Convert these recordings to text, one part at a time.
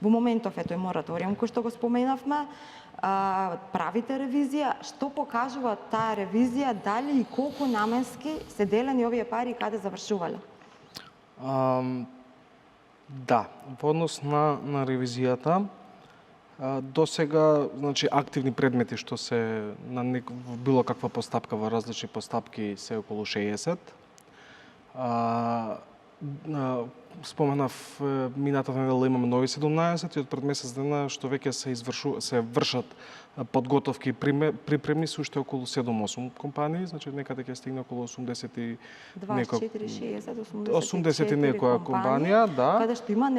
Во моментов е тој мораториум кој што го споменавме, правите ревизија, што покажува таа ревизија, дали и колку наменски се делени овие пари и каде завршувале? Да, во однос на ревизијата, до сега, значи, активни предмети што се на било каква постапка во различни постапки се околу 60. Споменав минатата недела имаме нови 17 и од пред месец дена што веќе се вршат подготовки припремни се уште околу 7-8 компании, значи некаде ќе стигне околу 80 и 80 и некоја компанија, да. Каде што има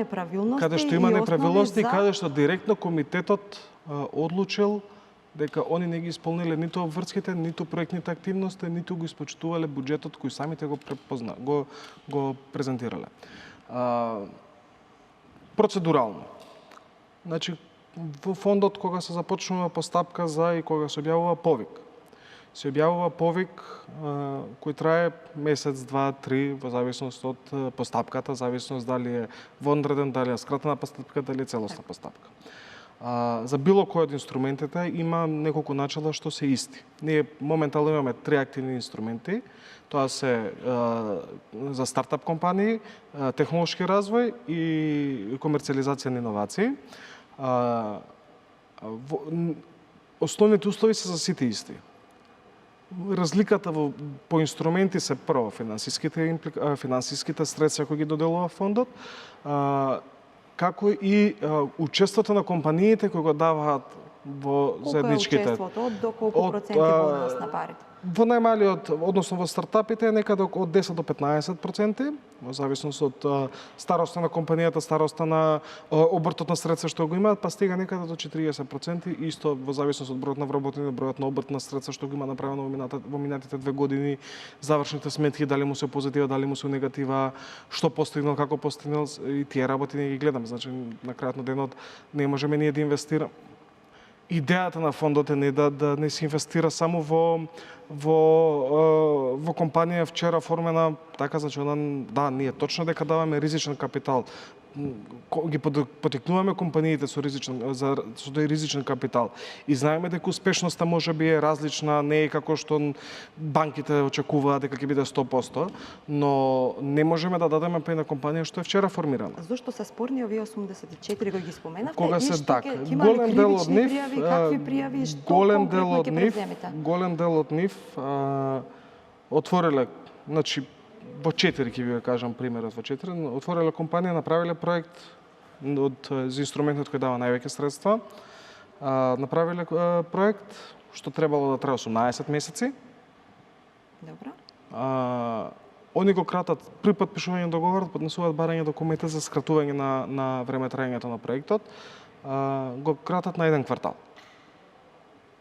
неправилности, каде што директно комитетот одлучил дека они не ги исполниле ниту обврските, ниту проектните активности, ниту го испочитувале буџетот кој самите го презентирале. Процедурално. Значи, во фондот кога се започнува постапка за и кога се објавува повик. Се објавува повик кој трае месец, два, три, во зависност од постапката, зависност дали е вонреден, дали е скратена постапка, дали е целосна постапка. За било кој од инструментите има неколку начала што се исти. Ние моментално имаме 3 активни инструменти. Тоа се за стартап компании, технолошки развој и комерцијализација на иновации. Основните услови се за сите исти. Разликата по инструменти се прво финансиските средства кои ги доделува фондот, како и учеството на компаниите кои го даваат во заедничките. Колку е учеството, од колку проценти во однос на парите? Во најмалиот, односно во стартапите, е некаде од 10 до 15%, во зависност од староста на компанијата, староста на обртот на средства што го имаат, па стига некаде до 40%, исто во зависност од бројот на вработени, бројот на обрт на средства што го има направено во минатите 2 години, завршните сметки, дали му се позитива, дали му се негатива, што постигнал, како постигнал, и тие работи не ги гледаме. Значи, на крајот на денот не можеме ние да инвестираме. Идејата на фондот е не да не се инвестира само во компанија вчера формена така, значи да, ние точно дека даваме ризичен капитал. Ги потикнуваме компаниите со тој ризичен капитал. И знаеме дека успешноста може би е различна, не е како што банките очекуваат дека ќе биде 100%, но не можеме да дадеме па и на компанија што е вчера формирана. Зошто се спорни овие 84 кои ги споменавте? Кога се така, голем дел од нив, какви пријави, што конкретно ќе преземете? Голем дел од нив отвориле, значи во 4 ќе ви кажам примерот во 4, отвориле компанија, направиле проект за инструментот кој дава највеќе средства, направиле проект што требало да трае 18 месеци. Добро. Они го кратат при потпишување на договорот, поднесуваат барање документи за скратување на време траењето на проектот, го кратат на 1 квартал.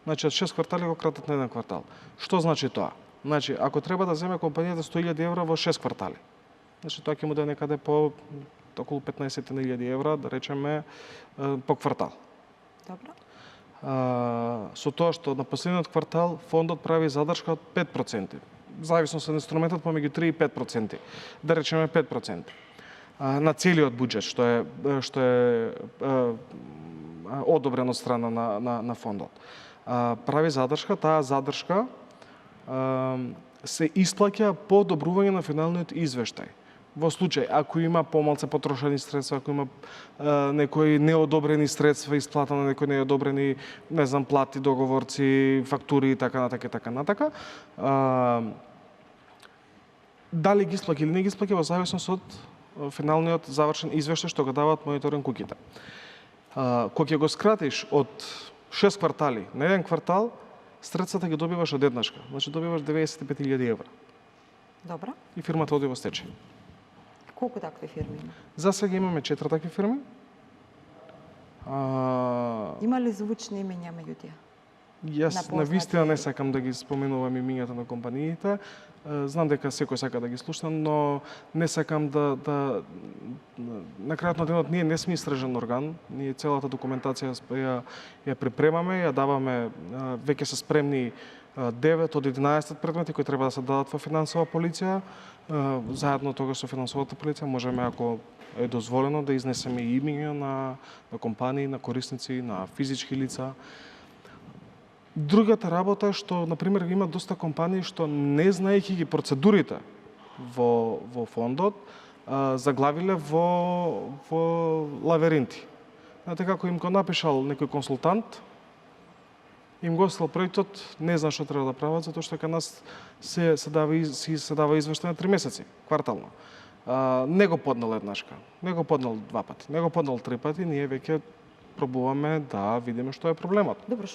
Значи, од 6 квартали го кратат на 1 квартал. Што значи тоа? Значи, ако треба да земе компанијата 100.000 евра во 6 квартали, значи тоа ќе му даде некаде по околу 15.000 евра, да речеме, по квартал. Добро. Со тоа што на последниот квартал фондот прави задршка од 5%, зависно од инструментот помеѓу 3 и 5%, да речеме 5%. На целиот буџет што е одобрен од страна на фондот. Прави задршка, таа задршка се исплаќа по одобрување на финалниот извештај. Во случај, ако има помалце потрошени средства, ако има некои неодобрени средства, исплата на некои неодобрени, не знам, плати, договорци, фактури и така натака, дали ги исплаќа или не ги исплаќа во зависност од финалниот завршен извештај што го даваат мониторинг куќите. Кога ќе го скратиш од 6 квартали на 1 квартал, средствата ги добиваш одеднашка. Значи добиваш 95.000 евра. Добро. И фирмата оди во стечај. Колку такви фирми има? За сега имаме 4 такви фирми. Има ли звучни имиња меѓу тие? Јас навистина не сакам да ги споменувам имињата на компаниите. Знам дека секој сака да ги слуша, но не сакам да на крајот на денот ние не сме истражен орган. Ние целата документација ја припремаме, ја даваме, веќе се спремни 9 од 11 предмети кои треба да се дадат во финансова полиција. Заедно тогаш со финансовата полиција можеме, ако е дозволено, да изнесеме и имиња на компании, на корисници, на физички лица. Другата работа е што, например, има доста компании што, не знаејќи ги процедурите во фондот, заглавиле во лавиринти. Знаете како им го напишал некој консултант, им го оставил проектот, не знае што треба да прават, затоа што кај нас се дава извештај на 3 месеци, квартално. Не го поднал еднашка, не го поднал 2 пати, не го поднал 3 пати, ние веќе пробуваме да видиме што е проблемот. Добро,